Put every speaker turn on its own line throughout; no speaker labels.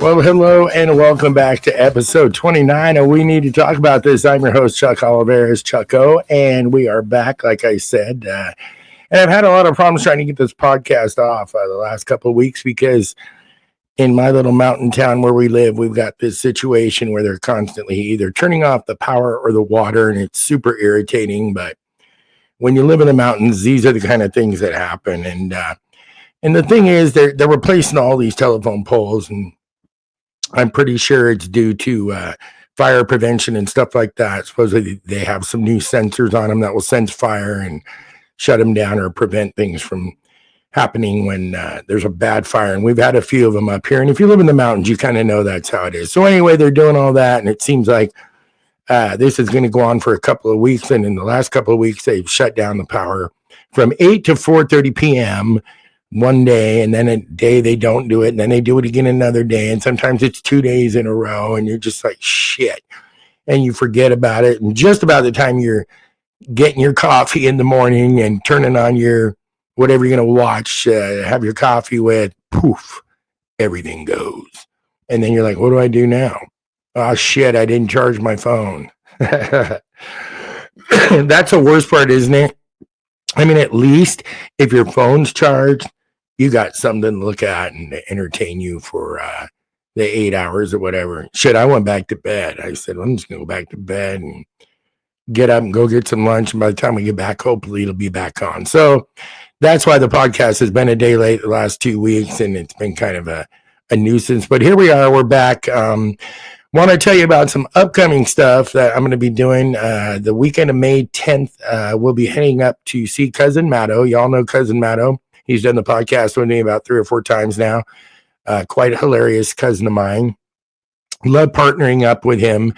Well, hello and welcome back to episode 29 of We Need to Talk About This. I'm your host, Chuck Oliveris, Chucko, and we are back, like I said. And I've had a lot of problems trying to get this podcast off the last couple of weeks because in my little mountain town where we live, we've got this situation where they're constantly either turning off the power or the water, and it's super irritating. But when you live in the mountains, these are the kind of things that happen. And the thing is, they're replacing all these telephone poles, and I'm pretty sure it's due to fire prevention and stuff like that. Supposedly they have some new sensors on them that will sense fire and shut them down or prevent things from happening when there's a bad fire. And we've had a few of them up here. And if you live in the mountains, you kind of know that's how it is. So anyway, they're doing all that. And it seems like this is going to go on for a couple of weeks. And in the last couple of weeks, they've shut down the power from 8 to 4:30 p.m. one day, and then a day they don't do it, and then they do it again another day, and sometimes it's 2 days in a row, and you're just like, shit, and you forget about it, and just about the time you're getting your coffee in the morning and turning on your whatever you're going to watch, have your coffee with, poof, everything goes, and then you're like, what do I do now? Oh shit, I didn't charge my phone. That's the worst part, isn't it? I mean, at least if your phone's charged, you got something to look at and entertain you for the 8 hours or whatever. Shit, I went back to bed. I said, I'm just going to go back to bed and get up and go get some lunch. And by the time we get back, hopefully it'll be back on. So that's why the podcast has been a day late the last 2 weeks, and it's been kind of a nuisance. But here we are. We're back. Want to tell you about some upcoming stuff that I'm going to be doing. The weekend of May 10th, we'll be heading up to see Cousin Matto. Y'all know Cousin Matto. He's done the podcast with me about 3 or 4 times now. Quite a hilarious cousin of mine. Love partnering up with him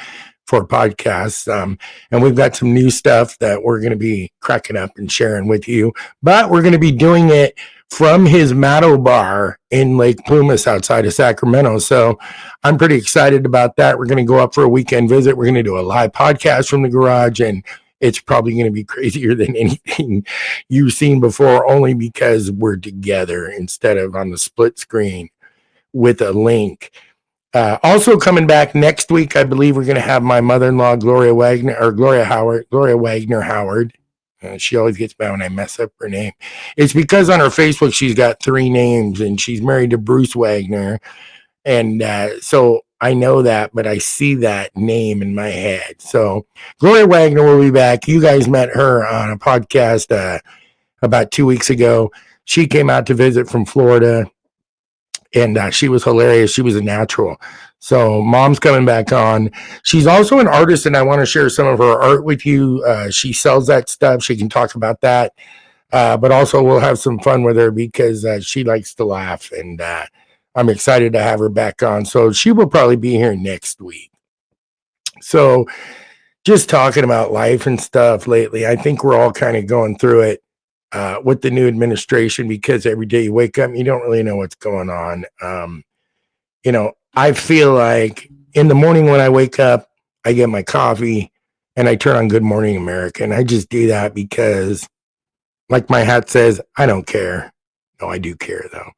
for podcasts. And we've got some new stuff that we're going to be cracking up and sharing with you. But we're going to be doing it from his Matto bar in Lake Plumas outside of Sacramento. So I'm pretty excited about that. We're going to go up for a weekend visit. We're going to do a live podcast from the garage, and it's probably going to be crazier than anything you've seen before, only because we're together instead of on the split screen with a link. Also coming back next week, I believe we're going to have my mother-in-law, Gloria Wagner Howard. She always gets mad when I mess up her name. It's because on her Facebook, she's got 3 names, and she's married to Bruce Wagner. And so I know that, but I see that name in my head. So Gloria Wagner will be back. You guys met her on a podcast about 2 weeks ago. She came out to visit from Florida, and she was hilarious. She was a natural. So Mom's coming back on. She's also an artist, and I want to share some of her art with you. She sells that stuff. She can talk about that. But also we'll have some fun with her because she likes to laugh, and I'm excited to have her back on. So she will probably be here next week. So just talking about life and stuff lately, I think we're all kind of going through it with the new administration, because every day you wake up and you don't really know what's going on. I feel like in the morning when I wake up, I get my coffee and I turn on Good Morning America. And I just do that because, like my hat says, I don't care. No, I do care though.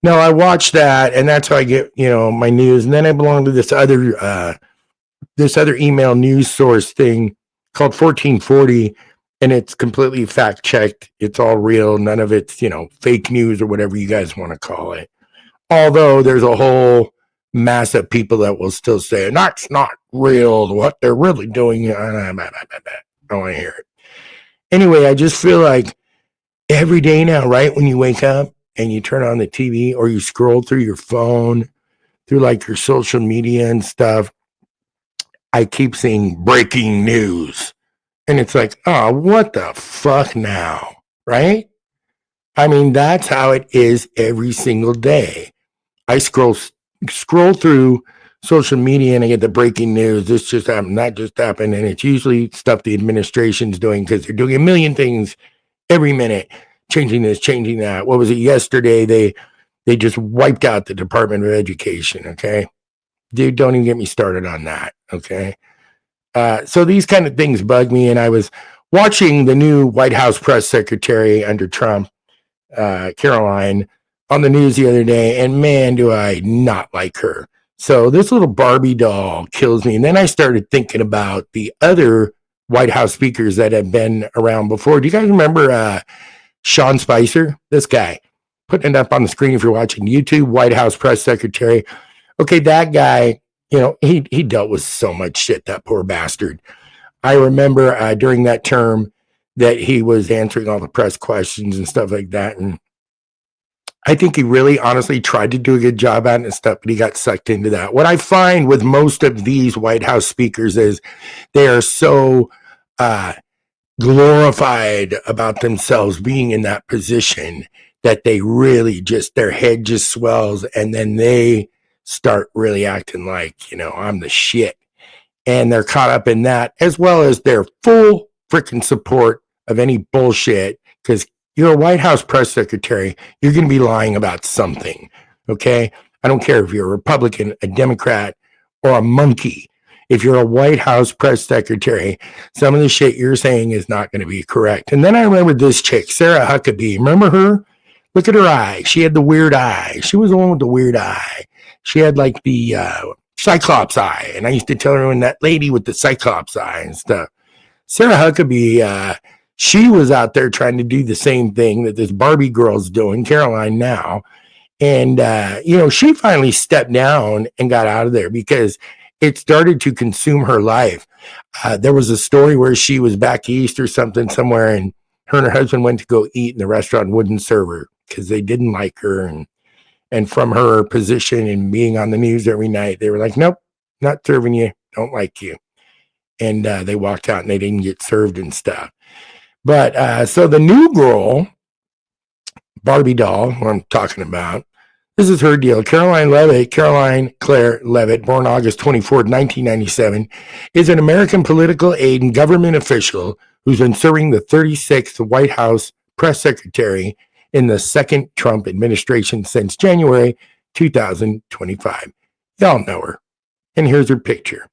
No, I watch that, and that's how I get, my news. And then I belong to this other email news source thing called 1440, and it's completely fact checked. It's all real. None of it's, fake news or whatever you guys want to call it. Although there's a whole mass of people that will still say, that's not real. What they're really doing. I don't want to hear it. Anyway, I just feel like every day now, right when you wake up and you turn on the TV or you scroll through your phone, through like your social media and stuff, I keep seeing breaking news. And it's like, oh, what the fuck now, right? I mean, that's how it is every single day. I scroll through social media and I get the breaking news. This just happened, that just happened. And it's usually stuff the administration's doing because they're doing a million things every minute, changing this, changing that. What was it yesterday? They just wiped out the Department of Education, okay? Dude, don't even get me started on that, okay? So these kind of things bug me. And I was watching the new White House press secretary under Trump, Caroline on the news the other day, and man, do I not like her. So this little Barbie doll kills me. And then I started thinking about the other White House speakers that have been around before. Do you guys remember Sean Spicer? This guy, putting it up on the screen if you're watching YouTube, White House press secretary. Okay, that guy, he dealt with so much shit, that poor bastard. I remember during that term that he was answering all the press questions and stuff like that. And I think he really honestly tried to do a good job at it and stuff, but he got sucked into that. What I find with most of these White House speakers is they are so glorified about themselves being in that position that they really just, their head just swells, and then they start really acting like, I'm the shit. And they're caught up in that, as well as their full freaking support of any bullshit, because you're a White House press secretary. You're going to be lying about something, okay? I don't care if you're a Republican, a Democrat, or a monkey. If you're a White House press secretary, some of the shit you're saying is not going to be correct. And then I remember this chick, Sarah Huckabee. Remember her? Look at her eye. She had the weird eye. She was the one with the weird eye. She had like the Cyclops eye. And I used to tell her, when that lady with the Cyclops eye and stuff. Sarah Huckabee, she was out there trying to do the same thing that this Barbie girl's doing, Caroline now. And, she finally stepped down and got out of there because it started to consume her life. There was a story where she was back east or something somewhere, and her and her husband went to go eat, and the restaurant wouldn't serve her because they didn't like her. And from her position and being on the news every night, they were like, nope, not serving you, don't like you. And they walked out and they didn't get served and stuff. But so the new girl, Barbie doll, what I'm talking about, this is her deal. Caroline Claire Levitt, born August 24th, 1997, is an American political aide and government official who's been serving the 36th White House press secretary in the second Trump administration since January 2025. Y'all know her. And here's her picture.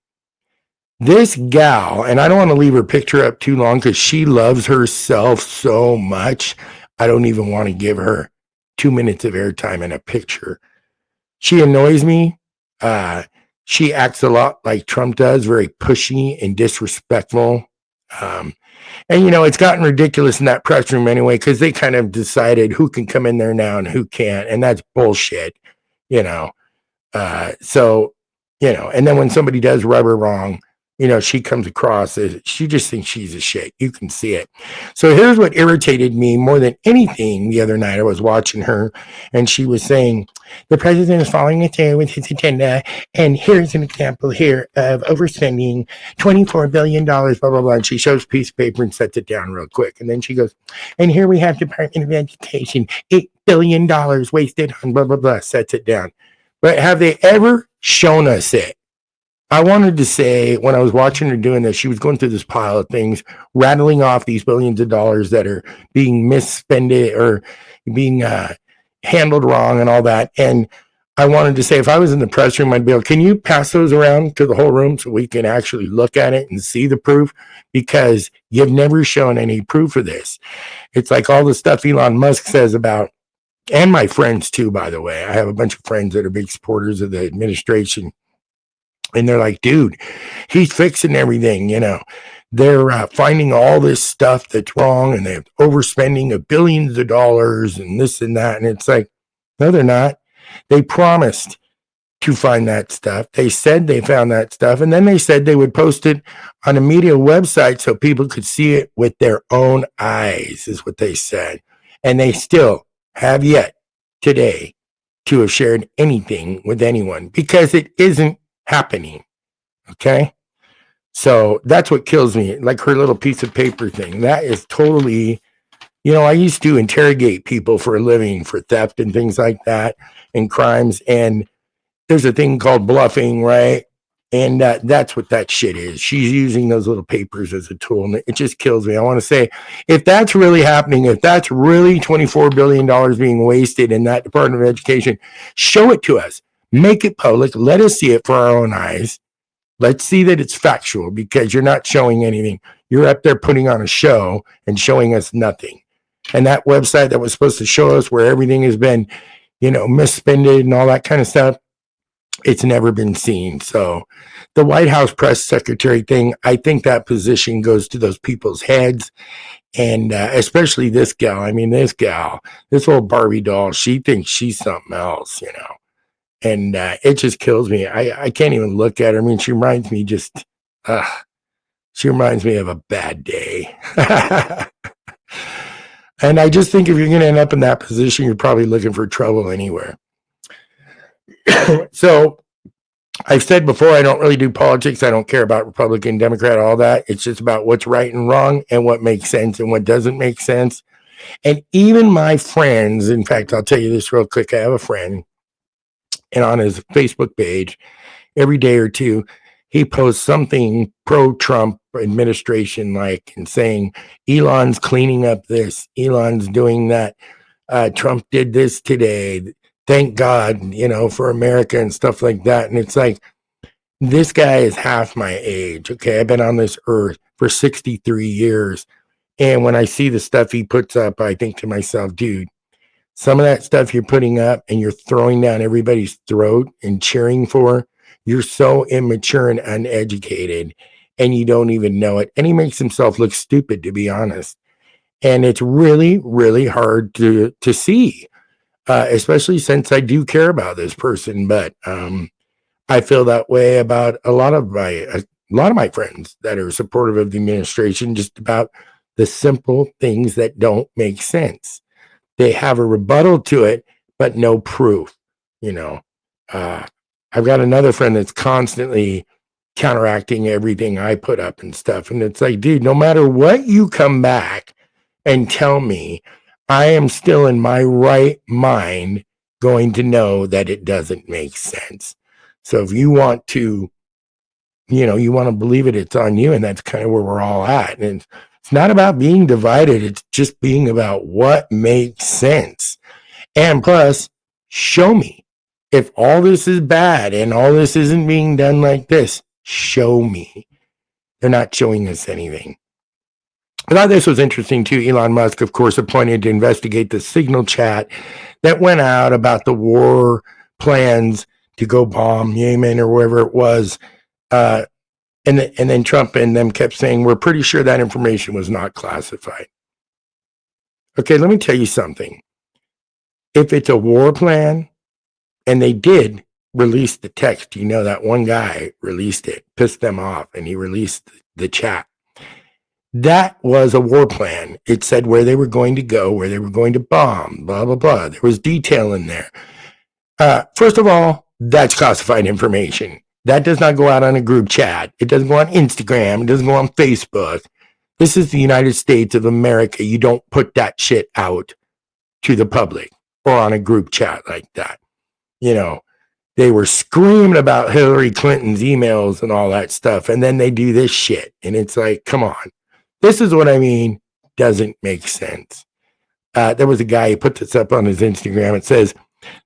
This gal, and I don't want to leave her picture up too long because she loves herself so much, I don't even want to give her 2 minutes of airtime in a picture. She annoys me. She acts a lot like Trump does, very pushy and disrespectful. And, it's gotten ridiculous in that press room anyway, because they kind of decided who can come in there now and who can't. And that's bullshit, and then when somebody does rub her wrong, she comes across as, she just thinks she's a shit. You can see it. So here's what irritated me more than anything the other night. I was watching her, and she was saying, the president is following through with his agenda, and here's an example here of overspending $24 billion, blah, blah, blah. And she shows a piece of paper and sets it down real quick. And then she goes, and here we have Department of Education, $8 billion wasted on blah, blah, blah, sets it down. But have they ever shown us it? I wanted to say, when I was watching her doing this, she was going through this pile of things, rattling off these billions of dollars that are being misspended or being handled wrong and all that. And I wanted to say, if I was in the press room, I'd be like, can you pass those around to the whole room so we can actually look at it and see the proof? Because you've never shown any proof of this. It's like all the stuff Elon Musk says about, and my friends too, by the way. I have a bunch of friends that are big supporters of the administration. And they're like, dude, he's fixing everything, They're finding all this stuff that's wrong, and they're overspending of billions of dollars and this and that. And it's like, no, they're not. They promised to find that stuff. They said they found that stuff. And then they said they would post it on a media website so people could see it with their own eyes, is what they said. And they still have yet today to have shared anything with anyone, because it isn't happening. Okay, so that's what kills me. Like her little piece of paper thing, that is totally, I used to interrogate people for a living for theft and things like that and crimes, and there's a thing called bluffing, right? And that's what that shit is. She's using those little papers as a tool, and it just kills me. I want to say, if that's really happening, if that's really $24 billion being wasted in that Department of Education, show it to us. Make it public. Let us see it for our own eyes. Let's see that it's factual, because you're not showing anything. You're up there putting on a show and showing us nothing. And that website that was supposed to show us where everything has been misspended and all that kind of stuff. It's never been seen. So the White House press secretary thing, I think that position goes to those people's heads. And especially this gal. I mean, this old Barbie doll, she thinks she's something else, And it just kills me. I can't even look at her. I mean, she reminds me of a bad day. And I just think if you're going to end up in that position, you're probably looking for trouble anywhere. So I've said before, I don't really do politics. I don't care about Republican, Democrat, all that. It's just about what's right and wrong and what makes sense and what doesn't make sense. And even my friends, in fact, I'll tell you this real quick. I have a friend, and on his Facebook page, every day or two, he posts something pro-Trump administration and saying, Elon's cleaning up this, Elon's doing that, Trump did this today, thank God, for America and stuff like that. And it's like, this guy is half my age, okay? I've been on this earth for 63 years. And when I see the stuff he puts up, I think to myself, dude, some of that stuff you're putting up and you're throwing down everybody's throat and cheering for, you're so immature and uneducated, and you don't even know it. And he makes himself look stupid, to be honest. And it's really, really hard to see, especially since I do care about this person. But I feel that way about a lot of my friends that are supportive of the administration, just about the simple things that don't make sense. They have a rebuttal to it, but no proof, I've got another friend that's constantly counteracting everything I put up and stuff. And it's like, dude, no matter what you come back and tell me, I am still in my right mind going to know that it doesn't make sense. So if you want to, you want to believe it, it's on you. And that's kind of where we're all at. And it's not about being divided. It's just being about what makes sense. And plus, show me. If all this is bad and all this isn't being done like this, show me. They're not showing us anything. I thought this was interesting too. Elon Musk, of course, appointed to investigate the Signal chat that went out about the war plans to go bomb Yemen or wherever it was. And then Trump and them kept saying, we're pretty sure that information was not classified. Okay, let me tell you something. If it's a war plan, and they did release the text, that one guy released it, pissed them off, and he released the chat. That was a war plan. It said where they were going to go, where they were going to bomb, blah, blah, blah. There was detail in there. First of all, that's classified information. That does not go out on a group chat. It doesn't go on Instagram. It doesn't go on Facebook. This is the United States of America. You don't put that shit out to the public or on a group chat like that. They were screaming about Hillary Clinton's emails and all that stuff. And then they do this shit. And it's like, come on. This is what I mean. Doesn't make sense. There was a guy who put this up on his Instagram. It says,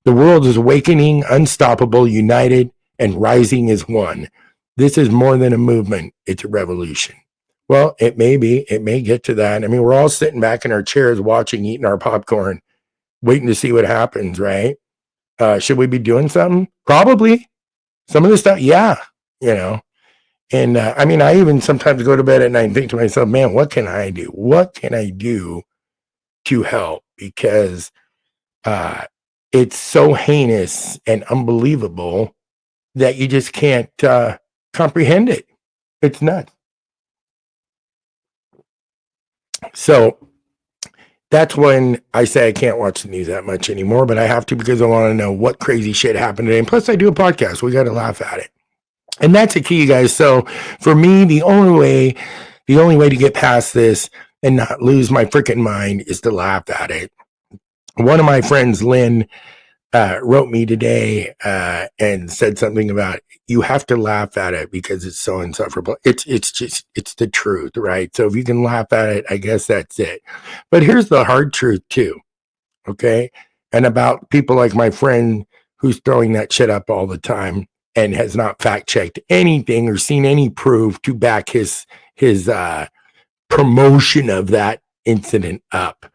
the world is awakening, unstoppable, united, and rising as one. This is more than a movement. It's a revolution. Well, it may be. It may get to that. I mean, we're all sitting back in our chairs watching, eating our popcorn, waiting to see what happens, right? Should we be doing something? Probably. Some of this stuff, yeah, And I mean, I even sometimes go to bed at night and think to myself, man, what can I do? What can I do to help? Because it's so heinous and unbelievable that you just can't comprehend it. It's nuts. So that's when I say I can't watch the news that much anymore, but I have to because I want to know what crazy shit happened today. And plus, I do a podcast. We got to laugh at it. And that's the key, guys. So for me, the only way to get past this and not lose my freaking mind is to laugh at it. One of my friends, Lynn, wrote me today and said something about, you have to laugh at it because it's so insufferable. It's the truth, right? So if you can laugh at it, I guess that's it. But here's the hard truth too, okay? And about people like my friend who's throwing that shit up all the time and has not fact-checked anything or seen any proof to back his promotion of that incident up.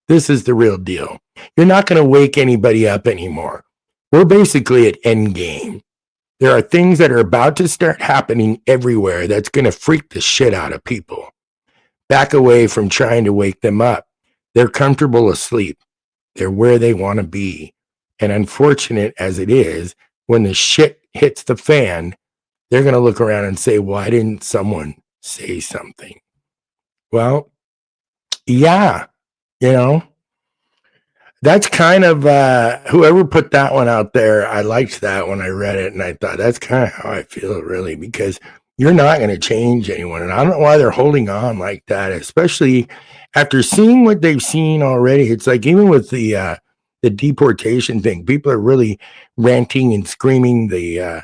This is the real deal. You're not going to wake anybody up anymore. We're basically at endgame. There are things that are about to start happening everywhere that's going to freak the shit out of people. Back away from trying to wake them up. They're comfortable asleep. They're where they want to be. And unfortunate as it is, when the shit hits the fan, they're going to look around and say, why didn't someone say something? Well, yeah, you know, that's kind of whoever put that one out there. I liked that when I read it, and I thought that's kind of how I feel, really, because you're not going to change anyone. And I don't know why they're holding on like that, especially after seeing what they've seen already. It's like even with the deportation thing, people are really ranting and screaming. The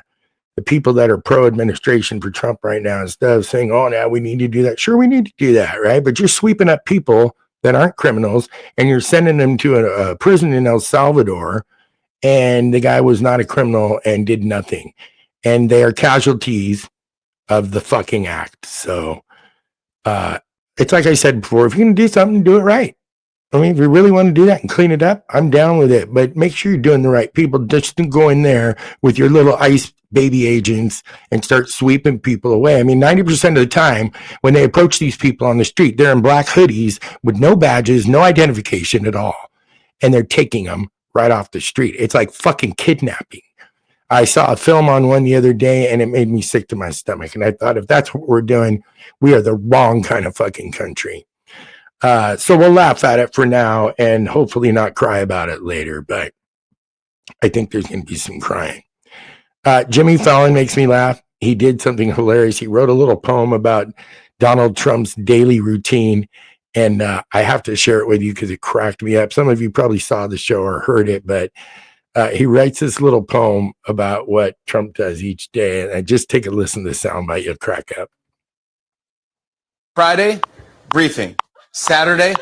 people that are pro administration for Trump right now and stuff saying, oh, now we need to do that. Sure, we need to do that, right? But you're sweeping up people that aren't criminals and you're sending them to a prison in El Salvador, and the guy was not a criminal and did nothing. And they are casualties of the fucking act. So it's like I said before, if you're going to do something, do it right. I mean, if you really want to do that and clean it up, I'm down with it. But make sure you're doing the right people. Just don't go in there with your little ICE baby agents and start sweeping people away. I mean, 90% of the time when they approach these people on the street, they're in black hoodies with no badges, no identification at all. And they're taking them right off the street. It's like fucking kidnapping. I saw a film on one the other day and it made me sick to my stomach. And I thought, if that's what we're doing, we are the wrong kind of fucking country. So we'll laugh at it for now and hopefully not cry about it later. But I think there's going to be some crying. Jimmy Fallon makes me laugh. He did something hilarious. He wrote a little poem about Donald Trump's daily routine. And I have to share it with you because it cracked me up. Some of you probably saw the show or heard it, but he writes this little poem about what Trump does each day. And just take a listen to the soundbite. You'll crack up.
Friday, briefing. Saturday,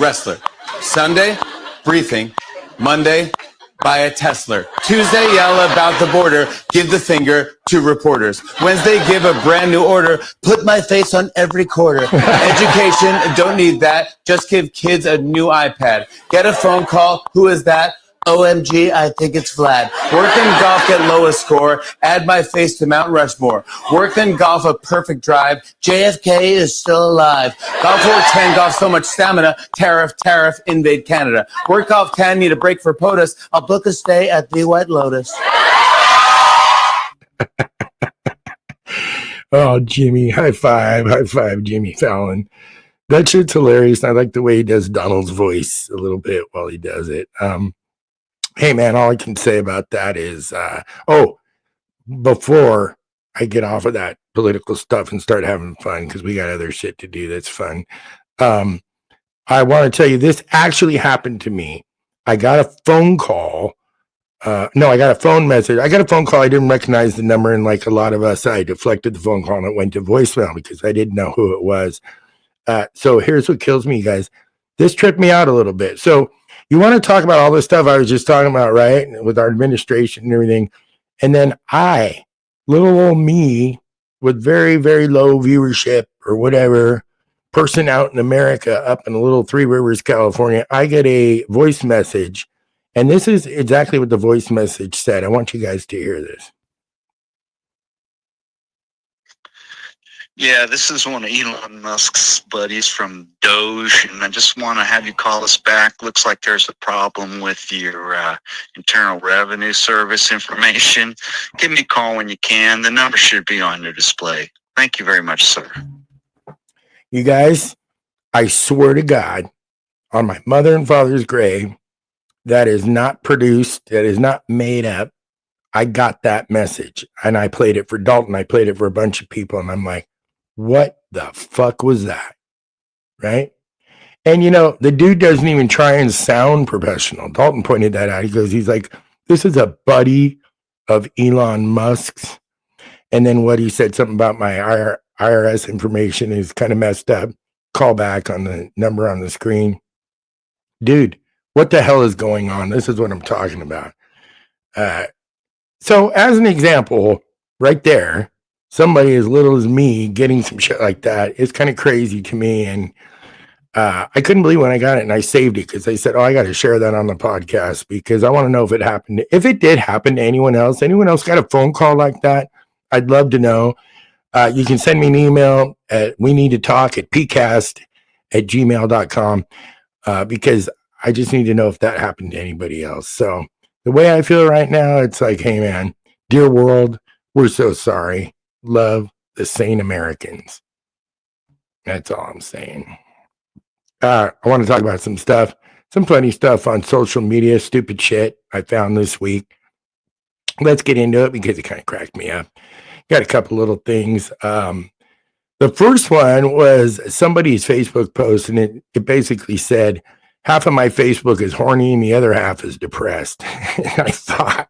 wrestler. Sunday, briefing. Monday, buy a Tesla. Tuesday, yell about the border. Give the finger to reporters. Wednesday, give a brand new order. Put my face on every quarter. Education, don't need that. Just give kids a new iPad. Get a phone call. Who is that? OMG, I think it's Vlad. Worked in golf, get lowest score. Add my face to Mount Rushmore. Worked in golf, a perfect drive. JFK is still alive. Golf 410, golf so much stamina. Tariff, invade Canada. Work golf 10, need a break for POTUS. I'll book a stay at the White Lotus.
Oh, Jimmy, high five, Jimmy Fallon. That shit's hilarious. I like the way he does Donald's voice a little bit while he does it. Hey, man, all I can say about that is, before I get off of that political stuff and start having fun, because we got other shit to do that's fun, I want to tell you, this actually happened to me. I got a phone call. I got a phone message. I got a phone call. I didn't recognize the number, and like a lot of us, I deflected the phone call and it went to voicemail because I didn't know who it was. So here's what kills me, guys. This tripped me out a little bit. So you want to talk about all this stuff I was just talking about, right? With our administration and everything. And then little old me with very, very low viewership or whatever, person out in America up in a little Three Rivers, California, I get a voice message. And this is exactly what the voice message said. I want you guys to hear this.
Yeah, this is one of Elon Musk's buddies from Doge, and I just want to have you call us back. Looks like there's a problem with your Internal Revenue Service information. Give me a call when you can. The number should be on your display. Thank you very much, sir.
You guys, I swear to God, on my mother and father's grave, that is not produced, that is not made up. I got that message, and I played it for Dalton. I played it for a bunch of people, and I'm like, what the fuck was that? Right? And the dude doesn't even try and sound professional. Dalton pointed that out. He's like, this is a buddy of Elon Musk's. And then what he said, something about my IRS information is kind of messed up. Call back on the number on the screen. Dude, what the hell is going on? This is what I'm talking about. So as an example, right there, somebody as little as me getting some shit like that is kind of crazy to me. And I couldn't believe when I got it and I saved it because they said, oh, I got to share that on the podcast because I want to know if it happened. If it did happen to anyone else got a phone call like that, I'd love to know. You can send me an email at weneedtotalk@pcast@gmail.com because I just need to know if that happened to anybody else. So the way I feel right now, it's like, hey, man, dear world, we're so sorry. Love the sane Americans. That's all I'm saying. I want to talk about some funny stuff on social media, stupid shit I found this week. Let's get into it because it kind of cracked me up. Got a couple little things. The first one was somebody's Facebook post, and it basically said, half of my Facebook is horny and the other half is depressed. And I thought,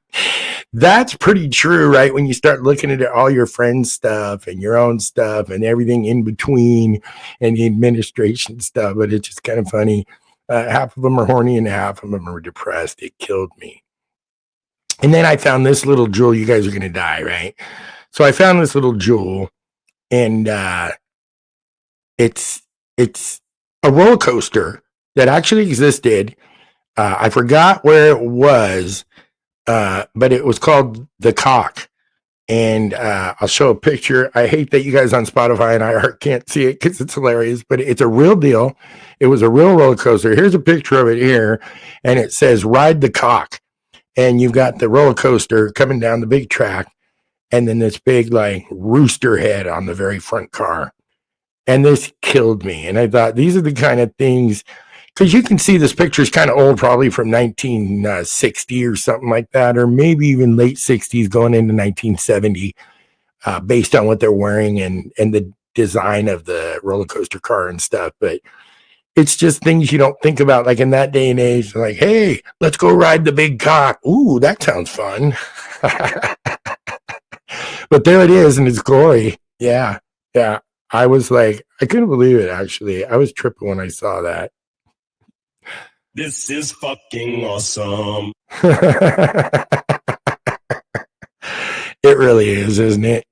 that's pretty true, right? When you start looking at all your friends' stuff and your own stuff and everything in between and the administration stuff, but it's just kind of funny. Half of them are horny and half of them are depressed. It killed me. And then I found this little jewel. You guys are going to die, right? So I found this little jewel, and it's a roller coaster that actually existed. I forgot where it was, but it was called The Cock. And I'll show a picture. I hate that you guys on Spotify and iHeart can't see it because it's hilarious, but it's a real deal. It was a real roller coaster. Here's a picture of it here, and it says Ride the Cock. And you've got the roller coaster coming down the big track, and then this big like rooster head on the very front car. And this killed me. And I thought, these are the kind of things, because you can see this picture is kind of old, probably from 1960 or something like that, or maybe even late 60s going into 1970, based on what they're wearing and the design of the roller coaster car and stuff. But it's just things you don't think about, like in that day and age, like, hey, let's go ride the big cock. Ooh, that sounds fun. But there it is in its glory. Yeah. I was like, I couldn't believe it, actually. I was tripping when I saw that.
This is fucking awesome.
It really is, isn't it?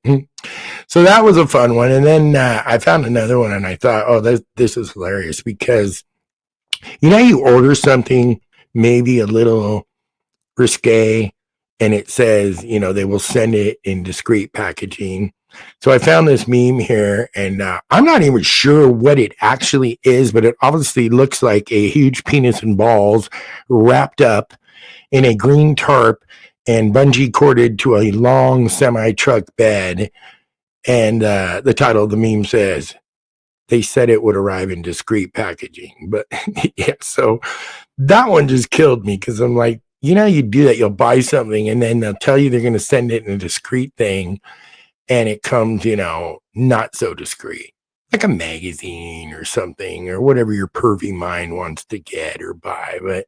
So that was a fun one. And then I found another one, and I thought, oh, this is hilarious because, you order something maybe a little risque, and it says, they will send it in discreet packaging. So I found this meme here, and I'm not even sure what it actually is, but it obviously looks like a huge penis and balls wrapped up in a green tarp and bungee corded to a long semi-truck bed. And the title of the meme says, they said it would arrive in discreet packaging. But yeah, so that one just killed me because I'm like, you do that. You'll buy something and then they'll tell you they're going to send it in a discreet thing. And it comes, not so discreet, like a magazine or something, or whatever your pervy mind wants to get or buy. But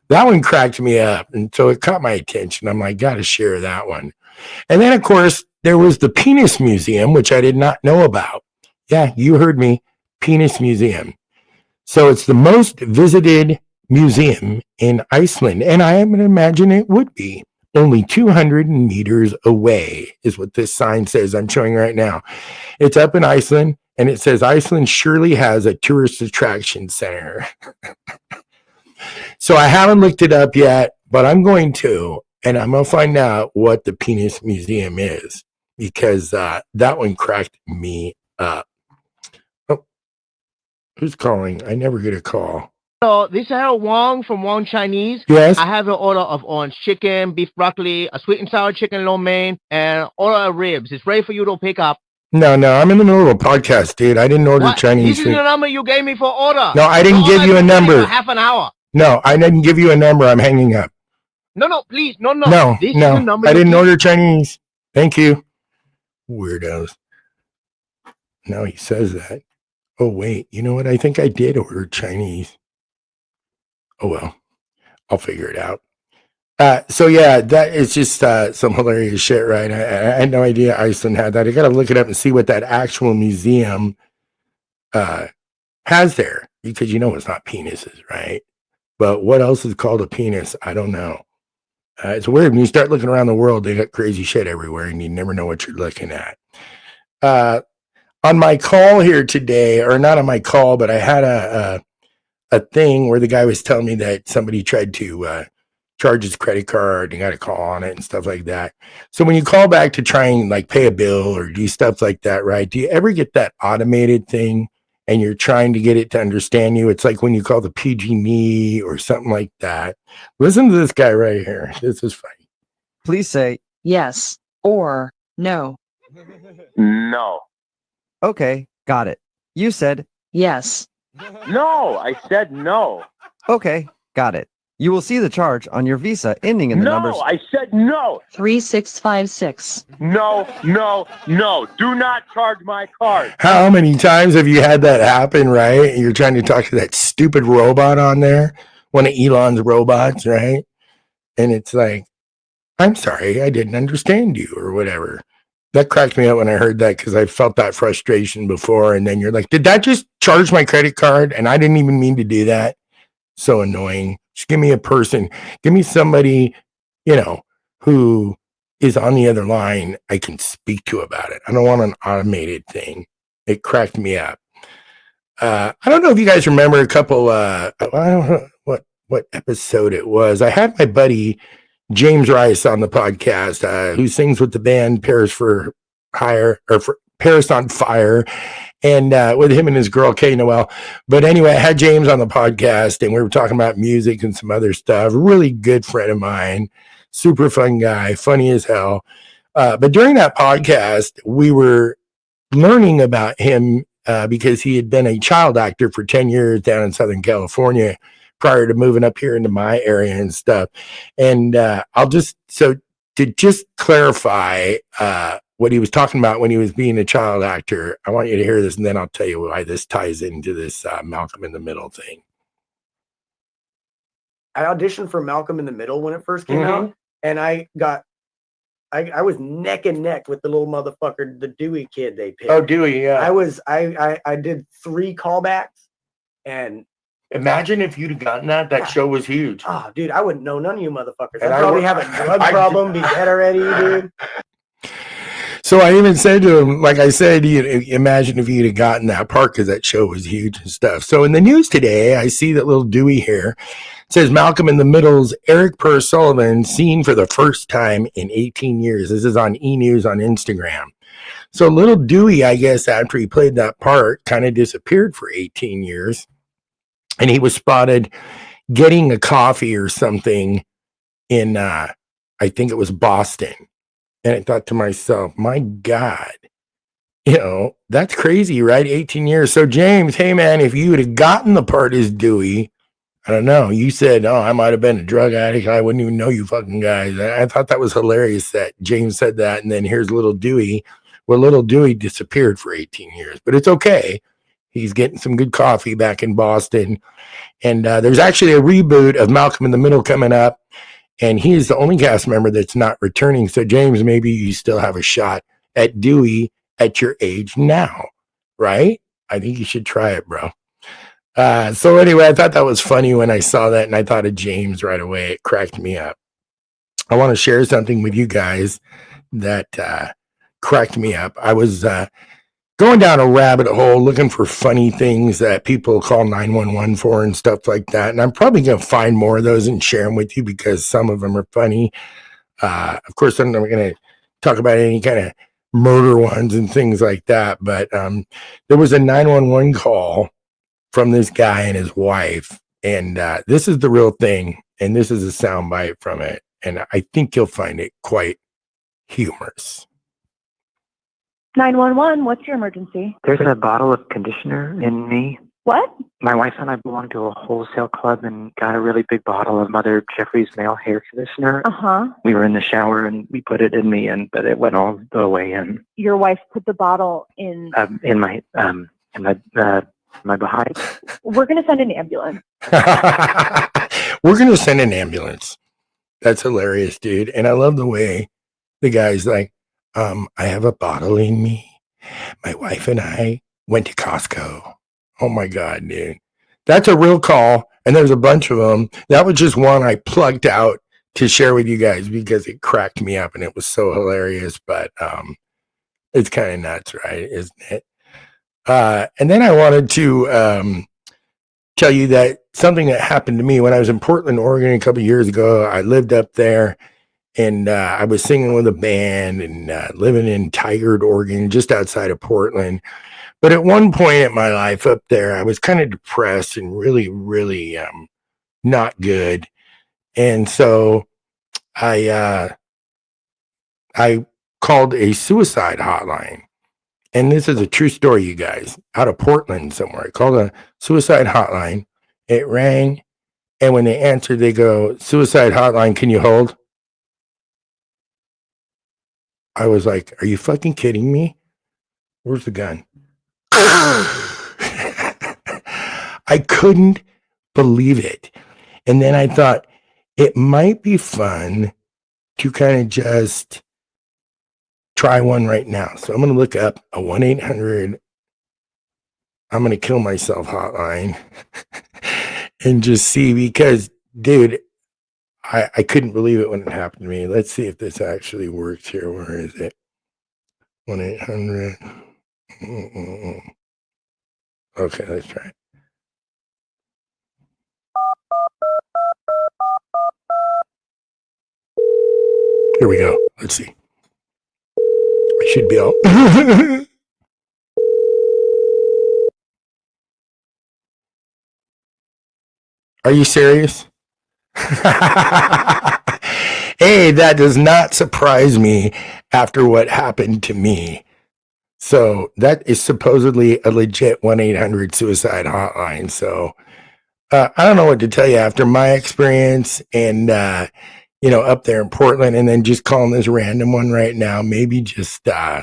that one cracked me up. And so it caught my attention. I'm like, got to share that one. And then, of course, there was the Penis Museum, which I did not know about. Yeah, you heard me. Penis Museum. So it's the most visited museum in Iceland. And I would imagine it would be. Only 200 meters away is what this sign says I'm showing right now. It's up in Iceland, and it says Iceland surely has a tourist attraction center. So I haven't looked it up yet, but I'm going to, and I'm going to find out what the Penis Museum is because that one cracked me up. Oh, who's calling? I never get a call.
So this is Harold Wong from Wong Chinese.
Yes.
I have an order of orange chicken, beef broccoli, a sweet and sour chicken lo mein, and order of ribs. It's ready for you to pick up.
No, I'm in the middle of a podcast, dude. I didn't order
What?
Chinese
This
food.
is the number you gave me for order.
No, I didn't give you a number.
Half an hour.
No, I didn't give you a number. I'm hanging up.
No, please. No.
No,
This is the number
I
you
didn't
gave-
order Chinese. Thank you. Weirdos. Now he says that. Oh, wait. You know what? I think I did order Chinese. Oh, well. I'll figure it out. So, yeah, that is just some hilarious shit, right? I had no idea Iceland had that. I got to look it up and see what that actual museum has there. Because it's not penises, right? But what else is called a penis? I don't know. It's weird. When you start looking around the world, they got crazy shit everywhere, and you never know what you're looking at. on my call here today, or not on my call, but I had a thing where the guy was telling me that somebody tried to charge his credit card and got a call on it and stuff like that. So when you call back to try and like pay a bill or do stuff like that, right? Do you ever get that automated thing and you're trying to get it to understand you? It's like when you call the PG&E or something like that. Listen to this guy right here. This is funny.
Please say
Yes or no.
No.
okay, got it. You said
Yes.
No, I said no.
okay, got it. You will see the charge on your Visa ending in the numbers.
No, I said no.
3656.
No, no, no. Do not charge my card.
How many times have you had that happen, right? You're trying to talk to that stupid robot on there, one of Elon's robots, right? And it's like, I'm sorry, I didn't understand you or whatever. That cracked me up when I heard that because I felt that frustration before. And then you're like, did that just charge my credit card? And I didn't even mean to do that. So annoying. Just give me a person. Give me somebody, who is on the other line I can speak to about it. I don't want an automated thing. It cracked me up. I don't know if you guys remember a couple, I don't know what episode it was. I had my buddy James Rice on the podcast, who sings with the band Paris for Hire, or for Paris on Fire, and with him and his girl Kay Noel. But anyway, I had James on the podcast and we were talking about music and some other stuff. Really good friend of mine, super fun guy, funny as hell. But during that podcast, we were learning about him because he had been a child actor for 10 years down in Southern California prior to moving up here into my area and stuff. And to clarify what he was talking about when he was being a child actor, I want you to hear this, and then I'll tell you why this ties into this Malcolm in the Middle thing.
I auditioned for Malcolm in the Middle when it first came out, and I was neck and neck with the little motherfucker, the Dewey kid they picked.
Oh, Dewey, yeah.
I did 3 callbacks, and
imagine if you'd have gotten that show was huge.
Oh, dude, I wouldn't know none of you motherfuckers.
And
I'd probably have a drug problem, be dead already, dude.
So I even said to him, like I said, imagine if you'd have gotten that part because that show was huge and stuff. So in the news today, I see that little Dewey here says Malcolm in the Middle's Eric Per Sullivan seen for the first time in 18 years. This is on E! News on Instagram. So little Dewey, I guess, after he played that part, kind of disappeared for 18 years. And he was spotted getting a coffee or something in, I think it was Boston. And I thought to myself, my God, that's crazy, right? 18 years. So James, hey man, if you would have gotten the part as Dewey, I don't know. You said, oh, I might have been a drug addict. I wouldn't even know you fucking guys. I thought that was hilarious that James said that. And then here's little Dewey. Well, little Dewey disappeared for 18 years, but it's okay. He's getting some good coffee back in Boston. And there's actually a reboot of Malcolm in the Middle coming up. And he is the only cast member that's not returning. So, James, maybe you still have a shot at Dewey at your age now, right? I think you should try it, bro. So anyway, I thought that was funny when I saw that, and I thought of James right away. It cracked me up. I want to share something with you guys that cracked me up. I was going down a rabbit hole looking for funny things that people call 911 for and stuff like that. And I'm probably going to find more of those and share them with you because some of them are funny. Of course, I'm not going to talk about any kind of murder ones and things like that. But there was a 911 call from this guy and his wife. And this is the real thing. And this is a soundbite from it. And I think you'll find it quite humorous.
911, what's your emergency?
There's a bottle of conditioner in me.
What?
My wife and I belong to a wholesale club and got a really big bottle of Mother Jeffrey's male hair conditioner.
Uh-huh.
We were in the shower and we put it in me, but it went all the way in.
Your wife put the bottle in
my behind.
We're going to send an ambulance.
We're going to send an ambulance. That's hilarious, dude. And I love the way the guy's like, I have a bottle in me. My wife and I went to Costco. Oh my God, dude. That's a real call. And there's a bunch of them. That was just one I plugged out to share with you guys because it cracked me up and it was so hilarious. But it's kind of nuts, right? Isn't it? And then I wanted to tell you that something that happened to me when I was in Portland, Oregon a couple of years ago. I lived up there, and I was singing with a band and living in Tigard, Oregon, just outside of Portland. But at one point in my life up there, I was kind of depressed and really, really not good. And so I called a suicide hotline. And this is a true story, you guys, out of Portland somewhere. I called a suicide hotline. It rang. And when they answered, they go, "Suicide hotline, can you hold?" I was like, "Are you fucking kidding me? Where's the gun?" I couldn't believe it. And then I thought it might be fun to kind of just try one right now. So I'm going to look up a 1-800 I'm going to kill myself hotline and just see, because, dude, I couldn't believe it when it happened to me. Let's see if this actually works here. Where is it? 1-800. Okay, let's try it. Here we go. Let's see. I should be all. Are you serious? Hey, that does not surprise me after what happened to me. So that is supposedly a legit 1-800 suicide hotline. So I don't know what to tell you after my experience and, up there in Portland, and then just calling this random one right now. Maybe just try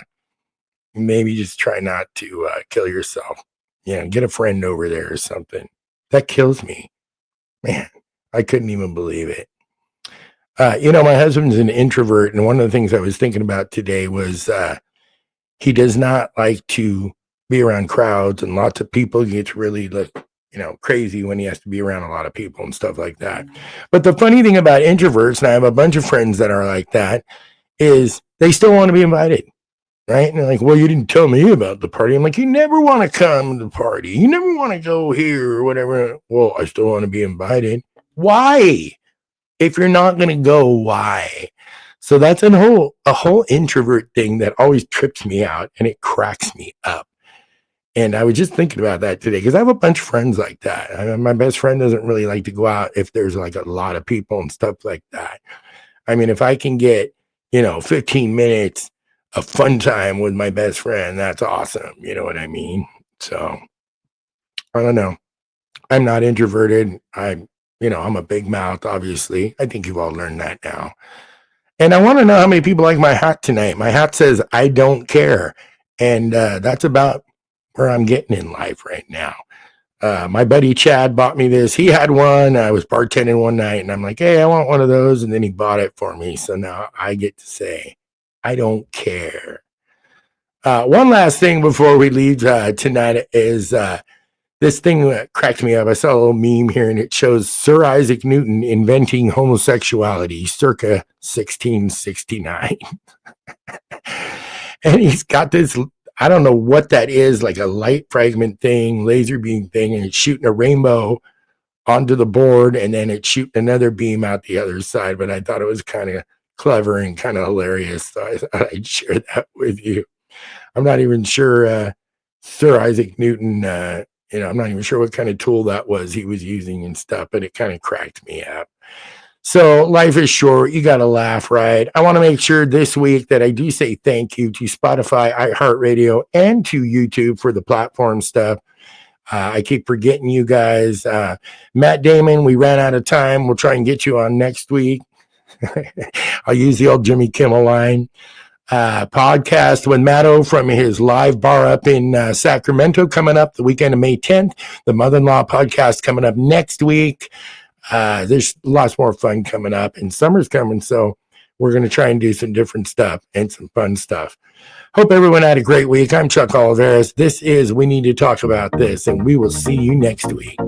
not to kill yourself. Get a friend over there or something. That kills me. Man, I couldn't even believe it. My husband's an introvert, and one of the things I was thinking about today was he does not like to be around crowds and lots of people. He gets really crazy when he has to be around a lot of people and stuff like that. But the funny thing about introverts, and I have a bunch of friends that are like that, is they still want to be invited, right? And they're like, "Well, you didn't tell me about the party." I'm like, "You never want to come to the party. You never want to go here or whatever." "Well, I still want to be invited." Why? If you're not going to go, why? So that's a whole introvert thing that always trips me out, and it cracks me up. And I was just thinking about that today, because I have a bunch of friends like that. My best friend doesn't really like to go out if there's like a lot of people and stuff like that. I mean, if I can get, 15 minutes of fun time with my best friend, that's awesome. You know what I mean? So I don't know. I'm not introverted. I'm a big mouth, obviously. I think you've all learned that now. And I want to know how many people like my hat tonight. My hat says, "I don't care." And that's about where I'm getting in life right now. My buddy Chad bought me this. He had one. I was bartending one night, and I'm like, "Hey, I want one of those." And then he bought it for me. So now I get to say, I don't care. One last thing before we leave tonight is this thing that cracked me up. I saw a little meme here, and it shows Sir Isaac Newton inventing homosexuality circa 1669. And he's got this, I don't know what that is, like a light fragment thing, laser beam thing, and it's shooting a rainbow onto the board, and then it's shooting another beam out the other side. But I thought it was kind of clever and kind of hilarious, so I thought I'd share that with you. I'm not even sure Sir Isaac Newton, I'm not even sure what kind of tool that was he was using and stuff, but it kind of cracked me up. So life is short. You got to laugh, right? I want to make sure this week that I do say thank you to Spotify, iHeartRadio, and to YouTube for the platform stuff. I keep forgetting you guys. Matt Damon, we ran out of time. We'll try and get you on next week. I'll use the old Jimmy Kimmel line. Podcast with Matto from his live bar up in Sacramento coming up the weekend of May 10th. The Mother-in-Law podcast coming up next week. There's lots more fun coming up, and summer's coming, so we're going to try and do some different stuff and some fun stuff. Hope everyone had a great week. I'm Chuck Oliveris. This is We Need to Talk About This, and we will see you next week.